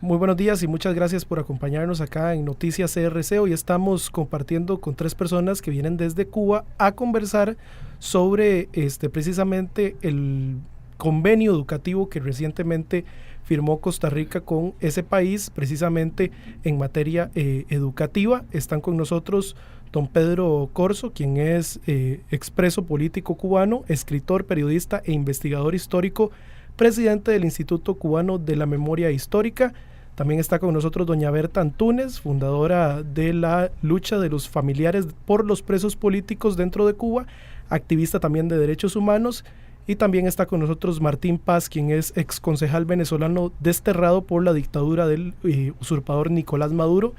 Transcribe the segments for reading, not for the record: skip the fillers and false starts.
Muy buenos días y muchas gracias por acompañarnos acá en Noticias CRC. Hoy estamos compartiendo con 3 personas que vienen desde Cuba a conversar sobre precisamente el convenio educativo que recientemente firmó Costa Rica con ese país, precisamente en materia educativa. Están con nosotros don Pedro Corzo, quien es expreso político cubano, escritor, periodista e investigador histórico, presidente del Instituto Cubano de la Memoria Histórica. También está con nosotros doña Berta Antunes, fundadora de la lucha de los familiares por los presos políticos dentro de Cuba, activista también de derechos humanos. Y también está con nosotros Martín Paz, quien es ex concejal venezolano desterrado por la dictadura del usurpador Nicolás Maduro.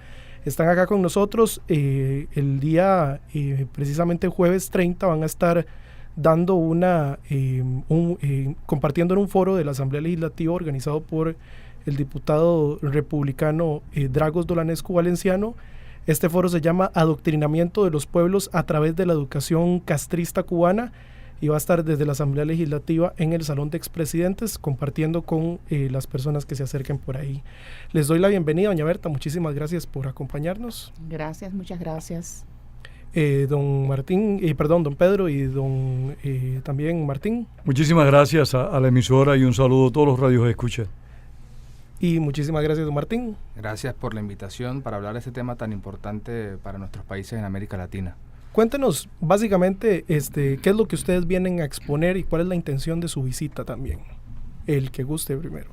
Están acá con nosotros el día, precisamente jueves 30, van a estar dando compartiendo en un foro de la Asamblea Legislativa organizado por el diputado republicano Dragos Dolanescu Valenciano. Este foro se llama Adoctrinamiento de los pueblos a través de la educación castrista cubana y va a estar desde la Asamblea Legislativa en el Salón de Expresidentes compartiendo con las personas que se acerquen por ahí. Les doy la bienvenida, doña Berta, muchísimas gracias por acompañarnos. Gracias, muchas gracias. Don Pedro y también Martín. Muchísimas gracias a la emisora y un saludo a todos los radios que escuchan. Y muchísimas gracias, don Martín. Gracias por la invitación para hablar de este tema tan importante para nuestros países en América Latina. Cuéntenos básicamente qué es lo que ustedes vienen a exponer y cuál es la intención de su visita también. El que guste primero.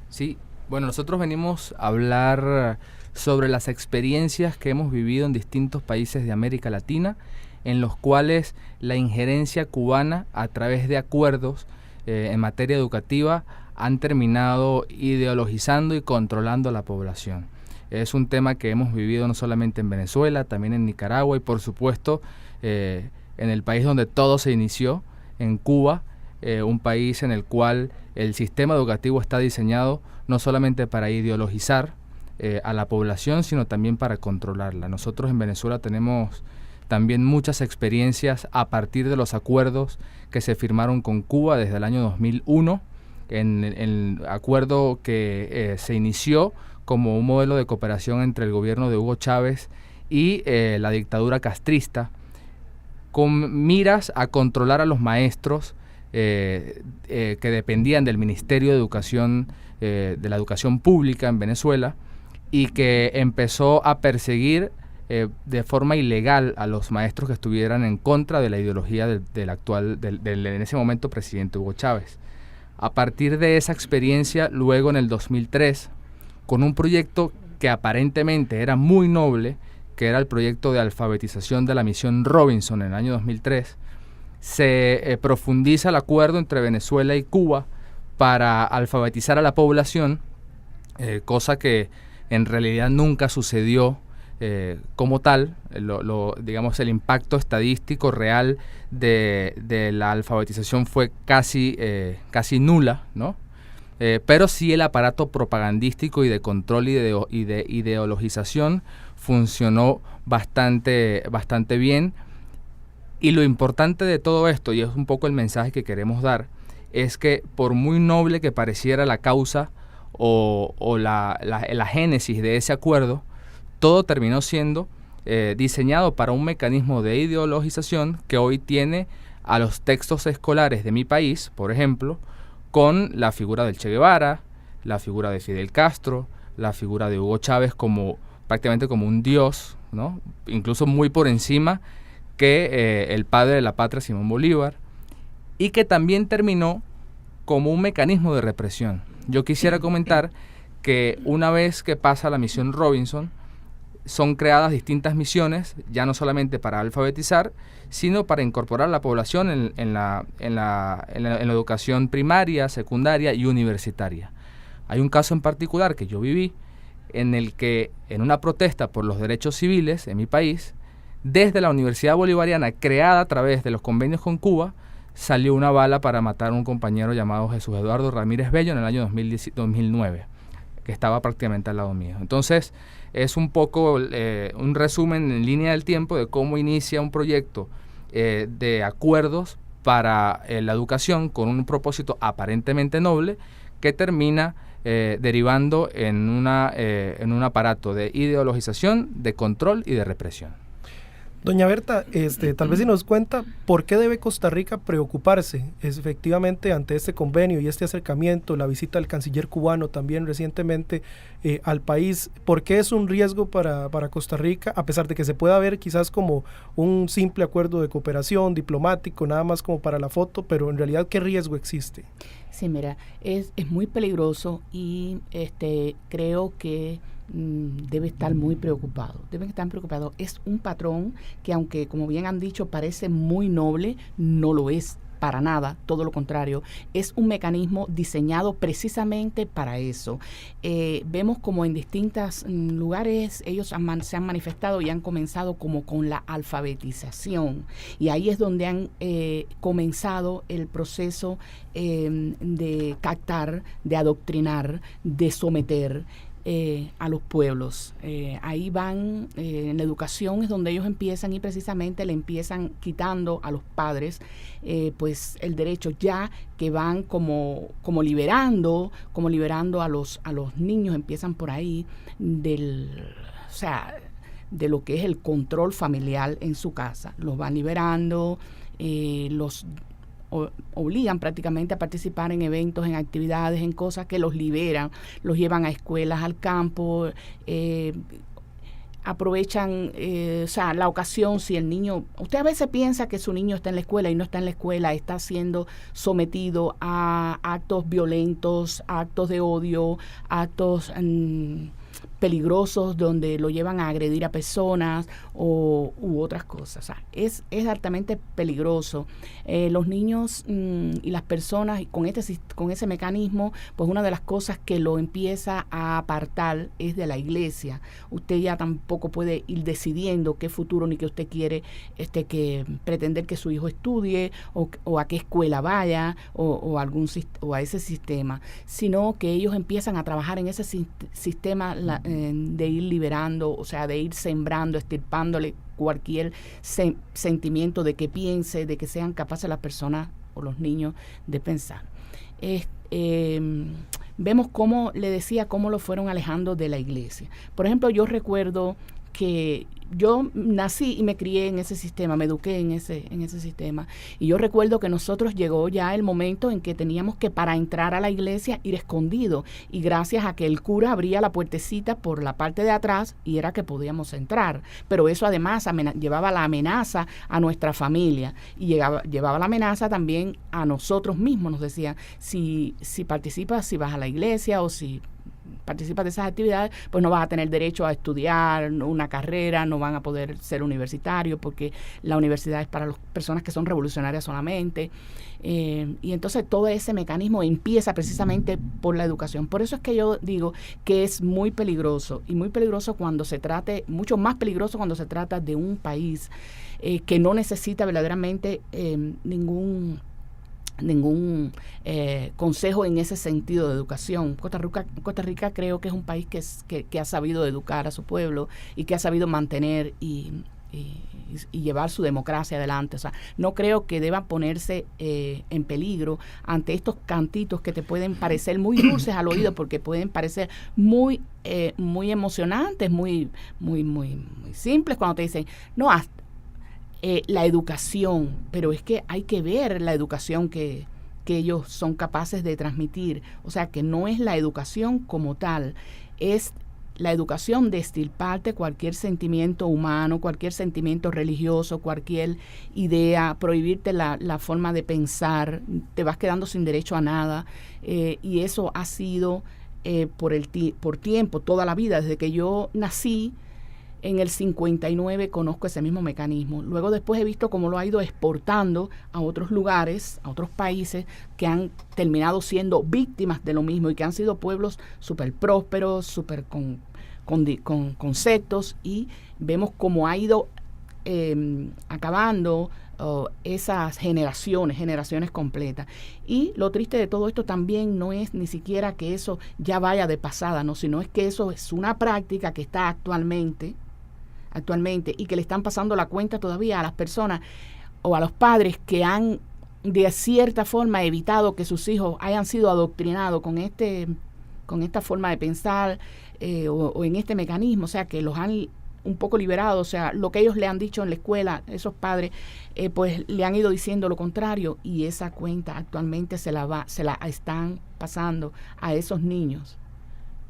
Sí, bueno, nosotros venimos a hablar sobre las experiencias que hemos vivido en distintos países de América Latina, en los cuales la injerencia cubana a través de acuerdos en materia educativa han terminado ideologizando y controlando a la población. Es un tema que hemos vivido no solamente en Venezuela, también en Nicaragua y por supuesto en el país donde todo se inició, en Cuba, un país en el cual el sistema educativo está diseñado no solamente para ideologizar a la población, sino también para controlarla. Nosotros en Venezuela tenemos también muchas experiencias a partir de los acuerdos que se firmaron con Cuba desde el año 2001, en el acuerdo que se inició como un modelo de cooperación entre el gobierno de Hugo Chávez y la dictadura castrista, con miras a controlar a los maestros que dependían del Ministerio de Educación, de la Educación Pública en Venezuela, y que empezó a perseguir de forma ilegal a los maestros que estuvieran en contra de la ideología del en ese momento presidente Hugo Chávez. A partir de esa experiencia, luego en el 2003, con un proyecto que aparentemente era muy noble, que era el proyecto de alfabetización de la misión Robinson en el año 2003, se profundiza el acuerdo entre Venezuela y Cuba para alfabetizar a la población, cosa que en realidad nunca sucedió como tal. Digamos, el impacto estadístico real de la alfabetización fue casi nula, ¿no? Pero sí el aparato propagandístico y de control y de ideologización funcionó bastante bien. Y lo importante de todo esto, y es un poco el mensaje que queremos dar, es que por muy noble que pareciera la causa o la génesis de ese acuerdo, todo terminó siendo diseñado para un mecanismo de ideologización que hoy tiene a los textos escolares de mi país, por ejemplo, con la figura del Che Guevara, la figura de Fidel Castro, la figura de Hugo Chávez prácticamente como un dios, ¿no? Incluso muy por encima que el padre de la patria, Simón Bolívar, y que también terminó como un mecanismo de represión. Yo quisiera comentar que una vez que pasa la misión Robinson, son creadas distintas misiones, ya no solamente para alfabetizar, sino para incorporar a la población en la educación primaria, secundaria y universitaria. Hay un caso en particular que yo viví, en el que en una protesta por los derechos civiles en mi país, desde la Universidad Bolivariana, creada a través de los convenios con Cuba, salió una bala para matar a un compañero llamado Jesús Eduardo Ramírez Bello en el año 2009, que estaba prácticamente al lado mío. Entonces, es un poco un resumen en línea del tiempo de cómo inicia un proyecto de acuerdos para la educación con un propósito aparentemente noble que termina derivando en un aparato de ideologización, de control y de represión. Doña Berta, tal vez si nos cuenta por qué debe Costa Rica preocuparse efectivamente ante este convenio y este acercamiento, la visita del canciller cubano también recientemente al país. ¿Por qué es un riesgo para Costa Rica, a pesar de que se pueda ver quizás como un simple acuerdo de cooperación diplomático, nada más como para la foto, pero en realidad qué riesgo existe? Sí, mira, es muy peligroso y creo que deben estar muy preocupados. Deben estar preocupados. Es un patrón que, aunque como bien han dicho parece muy noble, no lo es para nada, todo lo contrario. Es un mecanismo diseñado precisamente para eso. Vemos como en distintos lugares ellos se han manifestado y han comenzado como con la alfabetización. Y ahí es donde han comenzado el proceso de captar, de adoctrinar, de someter a los pueblos. Ahí van, en la educación es donde ellos empiezan y precisamente le empiezan quitando a los padres pues el derecho, ya que van como liberando a los niños, empiezan por ahí de lo que es el control familiar en su casa. Los van liberando, los obligan prácticamente a participar en eventos, en actividades, en cosas que los liberan, los llevan a escuelas, al campo, aprovechan la ocasión. Si el niño, usted a veces piensa que su niño está en la escuela y no está en la escuela, está siendo sometido a actos violentos, actos de odio, actos peligrosos donde lo llevan a agredir a personas u otras cosas. O sea, es altamente peligroso. Los niños y las personas con ese mecanismo, pues una de las cosas que lo empieza a apartar es de la iglesia. Usted ya tampoco puede ir decidiendo qué futuro ni qué usted quiere que pretender que su hijo estudie o a qué escuela vaya o a ese sistema, sino que ellos empiezan a trabajar en ese sistema de ir liberando, o sea, de ir sembrando, estirpándole cualquier sentimiento de que piense, de que sean capaces las personas o los niños de pensar. Vemos cómo lo fueron alejando de la iglesia. Por ejemplo, yo recuerdo que yo nací y me crié en ese sistema, me eduqué en ese sistema, y yo recuerdo que nosotros llegó ya el momento en que teníamos que, para entrar a la iglesia, ir escondido, y gracias a que el cura abría la puertecita por la parte de atrás y era que podíamos entrar, pero eso además llevaba la amenaza a nuestra familia y llevaba la amenaza también a nosotros mismos. Nos decían, si participas, si vas a la iglesia o si participas de esas actividades, pues no vas a tener derecho a estudiar una carrera, no van a poder ser universitarios porque la universidad es para las personas que son revolucionarias solamente. Y entonces todo ese mecanismo empieza precisamente por la educación. Por eso es que yo digo que es muy peligroso, y muy peligroso mucho más peligroso cuando se trata de un país que no necesita verdaderamente ningún consejo en ese sentido de educación. Costa Rica creo que es un país que ha sabido educar a su pueblo y que ha sabido mantener y llevar su democracia adelante. O sea, no creo que deba ponerse en peligro ante estos cantitos que te pueden parecer muy dulces al oído, porque pueden parecer muy emocionantes, muy simples cuando te dicen, no, la educación, pero es que hay que ver la educación que ellos son capaces de transmitir. O sea, que no es la educación como tal, es la educación de estirparte cualquier sentimiento humano, cualquier sentimiento religioso, cualquier idea, prohibirte la forma de pensar, te vas quedando sin derecho a nada, y eso ha sido por tiempo, toda la vida, desde que yo nací. En el 59 conozco ese mismo mecanismo. Luego después he visto cómo lo ha ido exportando a otros lugares, a otros países que han terminado siendo víctimas de lo mismo y que han sido pueblos súper prósperos, súper con conceptos, y vemos cómo ha ido acabando esas generaciones completas. Y lo triste de todo esto también no es ni siquiera que eso ya vaya de pasada, no, sino es que eso es una práctica que está actualmente y que le están pasando la cuenta todavía a las personas o a los padres que han de cierta forma evitado que sus hijos hayan sido adoctrinados con con esta forma de pensar o en este mecanismo, o sea, que los han un poco liberado, o sea, lo que ellos le han dicho en la escuela, esos padres, pues le han ido diciendo lo contrario, y esa cuenta actualmente se la están pasando a esos niños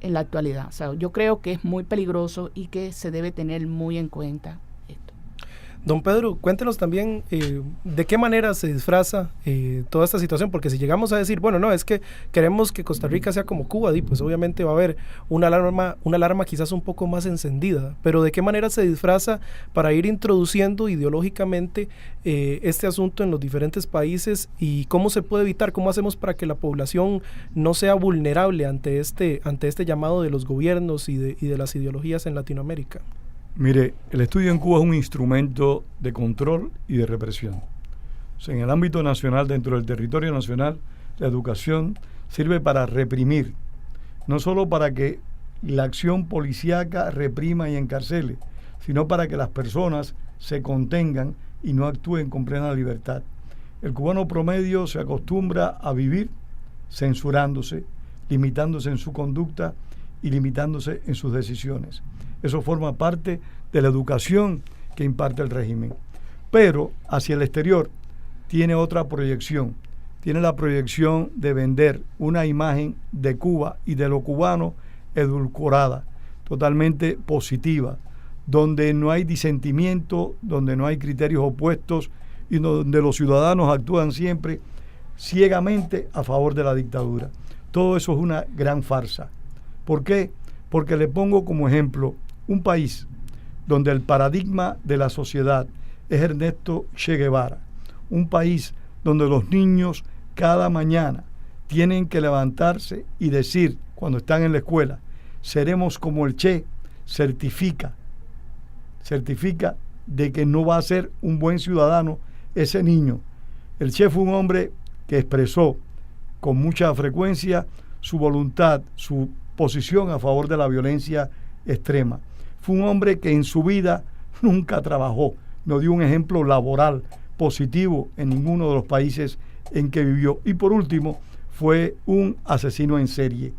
en la actualidad. O sea, yo creo que es muy peligroso y que se debe tener muy en cuenta esto. Don Pedro, cuéntenos también de qué manera se disfraza toda esta situación, porque si llegamos a decir, bueno, no, es que queremos que Costa Rica sea como Cuba, pues obviamente va a haber una alarma quizás un poco más encendida, pero de qué manera se disfraza para ir introduciendo ideológicamente este asunto en los diferentes países, y cómo se puede evitar, cómo hacemos para que la población no sea vulnerable ante este llamado de los gobiernos y de las ideologías en Latinoamérica. Mire, el estudio en Cuba es un instrumento de control y de represión. O sea, en el ámbito nacional, dentro del territorio nacional, la educación sirve para reprimir, no solo para que la acción policíaca reprima y encarcele, sino para que las personas se contengan y no actúen con plena libertad. El cubano promedio se acostumbra a vivir censurándose, limitándose en su conducta y limitándose en sus decisiones. Eso forma parte de la educación que imparte el régimen. Pero hacia el exterior tiene otra proyección. Tiene la proyección de vender una imagen de Cuba y de lo cubano edulcorada, totalmente positiva, donde no hay disentimiento, donde no hay criterios opuestos y donde los ciudadanos actúan siempre ciegamente a favor de la dictadura. Todo eso es una gran farsa. ¿Por qué? Porque le pongo como ejemplo un país donde el paradigma de la sociedad es Ernesto Che Guevara, un país donde los niños cada mañana tienen que levantarse y decir, cuando están en la escuela, seremos como el Che, certifica de que no va a ser un buen ciudadano ese niño. El Che fue un hombre que expresó con mucha frecuencia su voluntad, su posición a favor de la violencia extrema. Fue un hombre que en su vida nunca trabajó, no dio un ejemplo laboral positivo en ninguno de los países en que vivió. Y por último, fue un asesino en serie.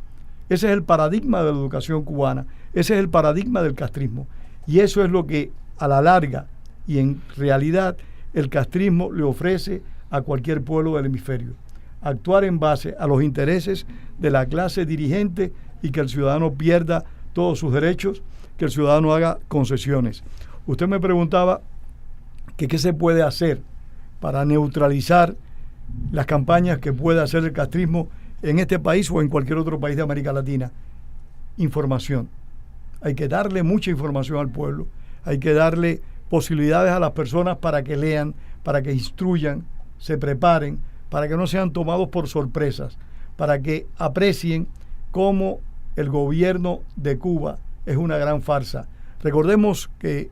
Ese es el paradigma de la educación cubana, ese es el paradigma del castrismo. Y eso es lo que a la larga y en realidad el castrismo le ofrece a cualquier pueblo del hemisferio. Actuar en base a los intereses de la clase dirigente y que el ciudadano pierda todos sus derechos, que el ciudadano haga concesiones. Usted me preguntaba que qué se puede hacer para neutralizar las campañas que puede hacer el castrismo en este país o en cualquier otro país de América Latina. Información. Hay que darle mucha información al pueblo, hay que darle posibilidades a las personas para que lean, para que instruyan, se preparen, para que no sean tomados por sorpresas, para que aprecien cómo el gobierno de Cuba es una gran farsa. Recordemos que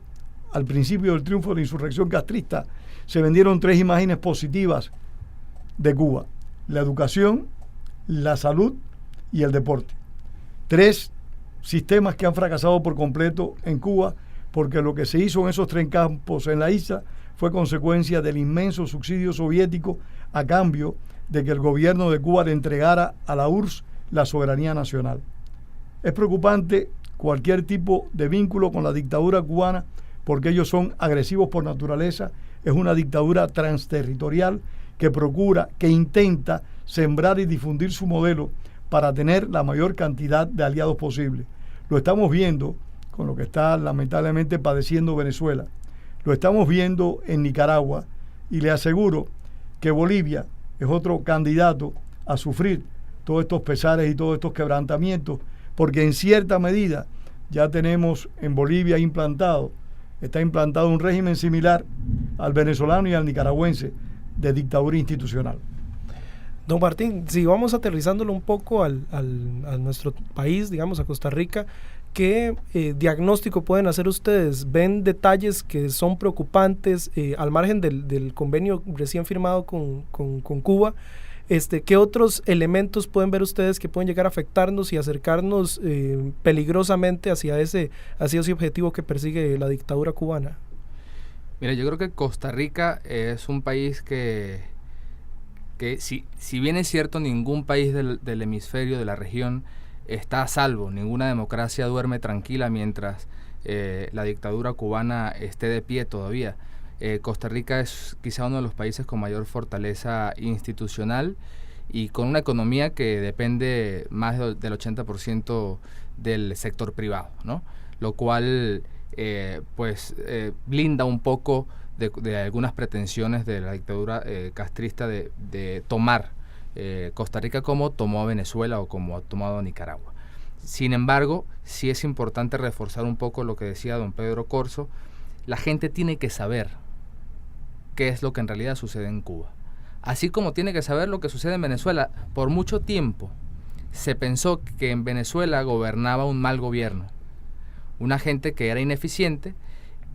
al principio del triunfo de la insurrección castrista se vendieron 3 imágenes positivas de Cuba: la educación, la salud y el deporte. 3 sistemas que han fracasado por completo en Cuba, porque lo que se hizo en esos 3 campos en la isla fue consecuencia del inmenso subsidio soviético a cambio de que el gobierno de Cuba le entregara a la URSS la soberanía nacional. Es preocupante cualquier tipo de vínculo con la dictadura cubana, porque ellos son agresivos por naturaleza. Es una dictadura transterritorial que procura, que intenta sembrar y difundir su modelo para tener la mayor cantidad de aliados posible. Lo estamos viendo con lo que está lamentablemente padeciendo Venezuela. Lo estamos viendo en Nicaragua, y le aseguro que Bolivia es otro candidato a sufrir todos estos pesares y todos estos quebrantamientos, porque en cierta medida ya tenemos en Bolivia está implantado un régimen similar al venezolano y al nicaragüense de dictadura institucional. Don Martín, si vamos aterrizándolo un poco a nuestro país, digamos a Costa Rica, ¿qué diagnóstico pueden hacer ustedes? ¿Ven detalles que son preocupantes al margen del convenio recién firmado con Cuba? ¿Qué otros elementos pueden ver ustedes que pueden llegar a afectarnos y acercarnos peligrosamente hacia ese objetivo que persigue la dictadura cubana? Mira, yo creo que Costa Rica es un país que si bien es cierto, ningún país del hemisferio, de la región, está a salvo. Ninguna democracia duerme tranquila mientras la dictadura cubana esté de pie todavía. Costa Rica es quizá uno de los países con mayor fortaleza institucional y con una economía que depende más del 80% del sector privado, ¿no? Lo cual blinda un poco de algunas pretensiones de la dictadura castrista de tomar Costa Rica como tomó a Venezuela o como ha tomado a Nicaragua. Sin embargo, sí es importante reforzar un poco lo que decía don Pedro Corzo. La gente tiene que saber qué es lo que en realidad sucede en Cuba. Así como tiene que saber lo que sucede en Venezuela. Por mucho tiempo se pensó que en Venezuela gobernaba un mal gobierno, una gente que era ineficiente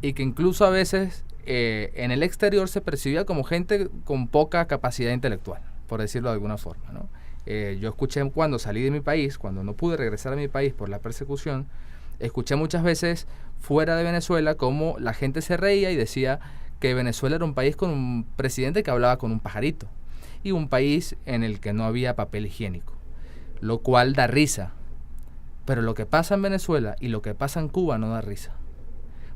y que incluso a veces en el exterior se percibía como gente con poca capacidad intelectual, por decirlo de alguna forma, ¿no? Yo escuché cuando salí de mi país, cuando no pude regresar a mi país por la persecución, escuché muchas veces fuera de Venezuela cómo la gente se reía y decía que Venezuela era un país con un presidente que hablaba con un pajarito y un país en el que no había papel higiénico, lo cual da risa. Pero lo que pasa en Venezuela y lo que pasa en Cuba no da risa,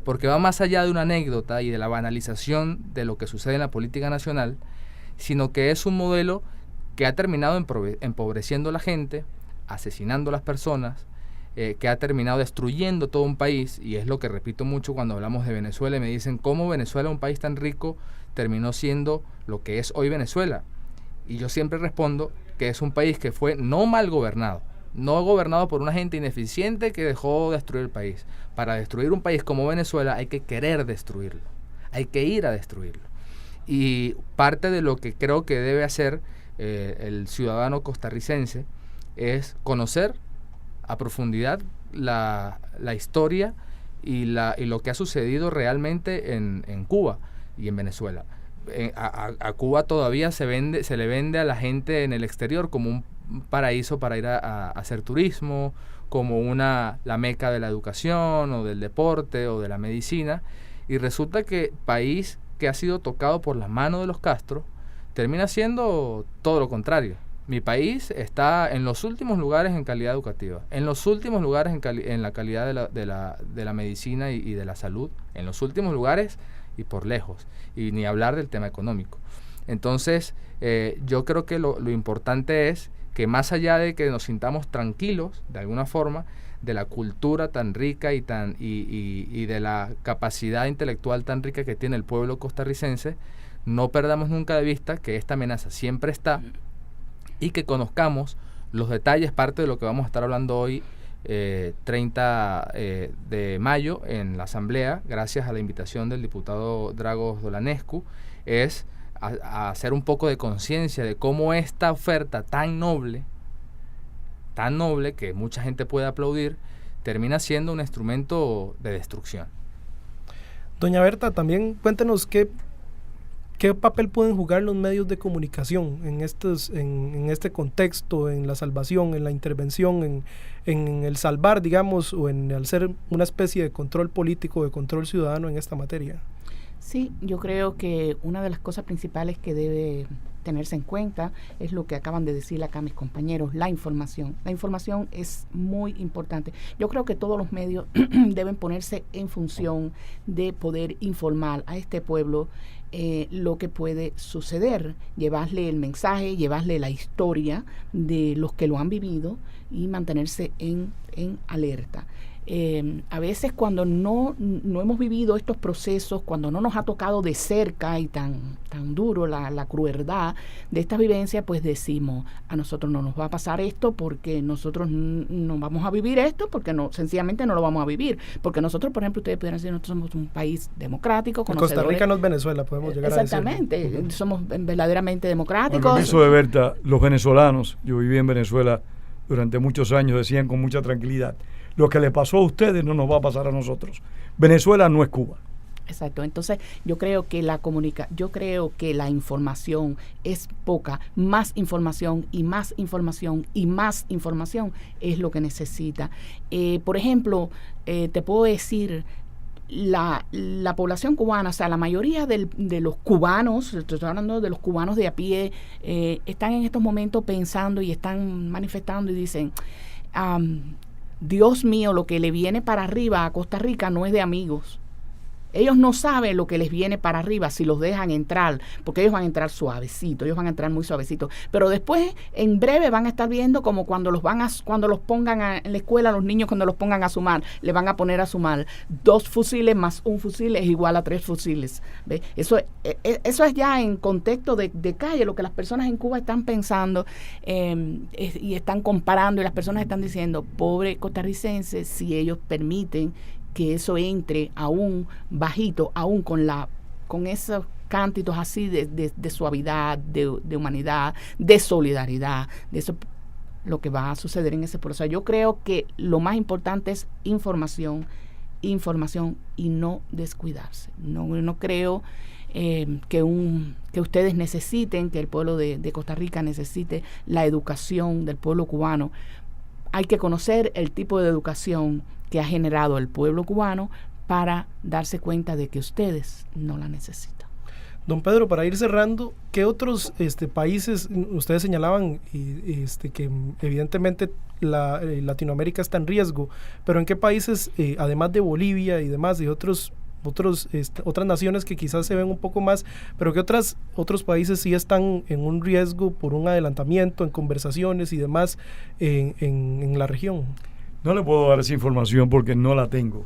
porque va más allá de una anécdota y de la banalización de lo que sucede en la política nacional, sino que es un modelo que ha terminado empobreciendo a la gente, asesinando a las personas, que ha terminado destruyendo todo un país, y es lo que repito mucho cuando hablamos de Venezuela y me dicen cómo Venezuela, un país tan rico, terminó siendo lo que es hoy Venezuela. Y yo siempre respondo que es un país que fue no mal gobernado, no gobernado por una gente ineficiente que dejó destruir el país. Para destruir un país como Venezuela hay que querer destruirlo, hay que ir a destruirlo. Y parte de lo que creo que debe hacer el ciudadano costarricense es conocer a profundidad la historia y lo que ha sucedido realmente en Cuba y en Venezuela. A Cuba todavía se le vende a la gente en el exterior como un paraíso para ir a hacer turismo, como la meca de la educación o del deporte o de la medicina, y resulta que país que ha sido tocado por las manos de los Castro termina siendo todo lo contrario. Mi país está en los últimos lugares en calidad educativa, en los últimos lugares en la calidad de la medicina y de la salud, en los últimos lugares y por lejos, y ni hablar del tema económico. Entonces, yo creo que lo importante es que más allá de que nos sintamos tranquilos, de alguna forma, de la cultura tan rica y de la capacidad intelectual tan rica que tiene el pueblo costarricense, no perdamos nunca de vista que esta amenaza siempre está y que conozcamos los detalles, parte de lo que vamos a estar hablando hoy, 30 de mayo en la Asamblea, gracias a la invitación del diputado Dragos Dolanescu, es a hacer un poco de conciencia de cómo esta oferta tan noble que mucha gente puede aplaudir, termina siendo un instrumento de destrucción. Doña Berta, también cuéntenos qué papel pueden jugar los medios de comunicación en este contexto, en la salvación, en la intervención, en el salvar, digamos, o en el ser una especie de control político, de control ciudadano en esta materia. Sí, yo creo que una de las cosas principales que debe tenerse en cuenta es lo que acaban de decir acá mis compañeros, la información. La información es muy importante. Yo creo que todos los medios deben ponerse en función de poder informar a este pueblo lo que puede suceder, llevarle el mensaje, llevarle la historia de los que lo han vivido y mantenerse en alerta. A veces cuando no hemos vivido estos procesos, cuando no nos ha tocado de cerca y tan duro la crueldad de esta vivencia, pues decimos, a nosotros no nos va a pasar esto porque nosotros no vamos a vivir esto, porque sencillamente no lo vamos a vivir. Porque nosotros, por ejemplo, ustedes pueden decir, nosotros somos un país democrático. Costa Rica no es Venezuela, podemos llegar a decir. Exactamente, somos verdaderamente democráticos. Con permiso de Berta, los venezolanos, yo viví en Venezuela durante muchos años, decían con mucha tranquilidad, lo que le pasó a ustedes no nos va a pasar a nosotros. Venezuela no es Cuba. Exacto. Entonces, yo creo que la información es poca. Más información y más información y más información es lo que necesita. Por ejemplo, te puedo decir, la población cubana, o sea, la mayoría de los cubanos, estoy hablando de los cubanos de a pie, están en estos momentos pensando y están manifestando y dicen, Dios mío, lo que le viene para arriba a Costa Rica no es de amigos. Ellos no saben lo que les viene para arriba si los dejan entrar, porque ellos van a entrar suavecito, ellos van a entrar muy suavecito. Pero después, en breve, van a estar viendo como cuando los pongan en la escuela, los niños cuando los pongan a sumar, le van a poner a sumar 2 fusiles más 1 fusil es igual a 3 fusiles. ¿Ve? Eso es ya en contexto de calle, lo que las personas en Cuba están pensando y están comparando, y las personas están diciendo, pobre costarricense, si ellos permiten que eso entre aún bajito, aún con esos cántitos así de suavidad, de humanidad, de solidaridad, de eso lo que va a suceder en ese proceso. Yo creo que lo más importante es información y no descuidarse. No creo que ustedes necesiten, que el pueblo de Costa Rica necesite la educación del pueblo cubano. Hay que conocer el tipo de educación que ha generado el pueblo cubano para darse cuenta de que ustedes no la necesitan. Don Pedro, para ir cerrando, ¿qué otros países, ustedes señalaban que evidentemente Latinoamérica está en riesgo, pero en qué países, además de Bolivia y demás, y otras naciones que quizás se ven un poco más, pero que otros países sí están en un riesgo por un adelantamiento en conversaciones y demás en la región? No le puedo dar esa información porque no la tengo,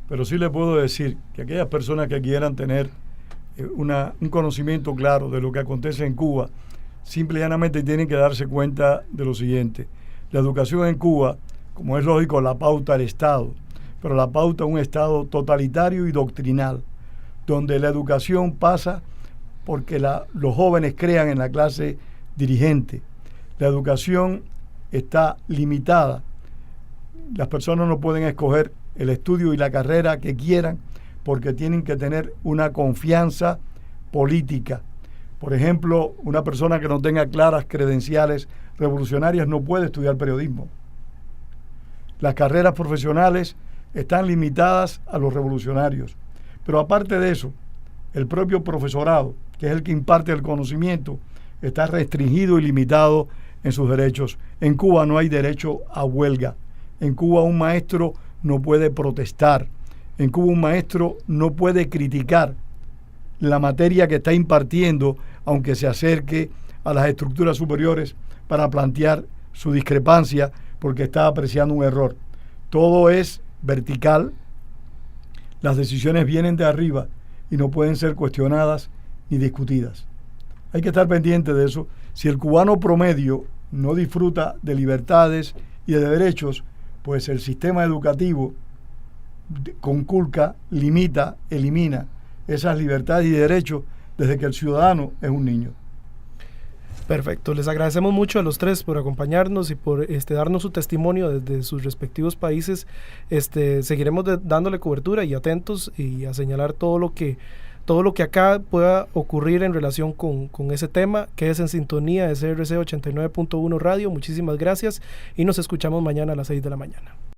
pero sí le puedo decir que aquellas personas que quieran tener un conocimiento claro de lo que acontece en Cuba, simple y llanamente tienen que darse cuenta de lo siguiente. La educación en Cuba, como es lógico, la pauta el Estado, pero la pauta un Estado totalitario y doctrinal, donde la educación pasa porque los jóvenes crean en la clase dirigente. La educación está limitada. Las personas no pueden escoger el estudio y la carrera que quieran porque tienen que tener una confianza política. Por ejemplo, una persona que no tenga claras credenciales revolucionarias no puede estudiar periodismo. Las carreras profesionales están limitadas a los revolucionarios. Pero aparte de eso, el propio profesorado, que es el que imparte el conocimiento, está restringido y limitado en sus derechos. En Cuba no hay derecho a huelga. En Cuba un maestro no puede protestar. En Cuba un maestro no puede criticar la materia que está impartiendo, aunque se acerque a las estructuras superiores para plantear su discrepancia porque está apreciando un error. Todo es vertical, las decisiones vienen de arriba y no pueden ser cuestionadas ni discutidas. Hay que estar pendiente de eso. Si el cubano promedio no disfruta de libertades y de derechos, pues el sistema educativo conculca, limita, elimina esas libertades y derechos desde que el ciudadano es un niño. Perfecto, les agradecemos mucho a los tres por acompañarnos y por darnos su testimonio desde sus respectivos países. Seguiremos dándole cobertura y atentos y a señalar todo lo que acá pueda ocurrir en relación con ese tema. Quédese en sintonía de CRC 89.1 Radio. Muchísimas gracias y nos escuchamos mañana a las 6 de la mañana.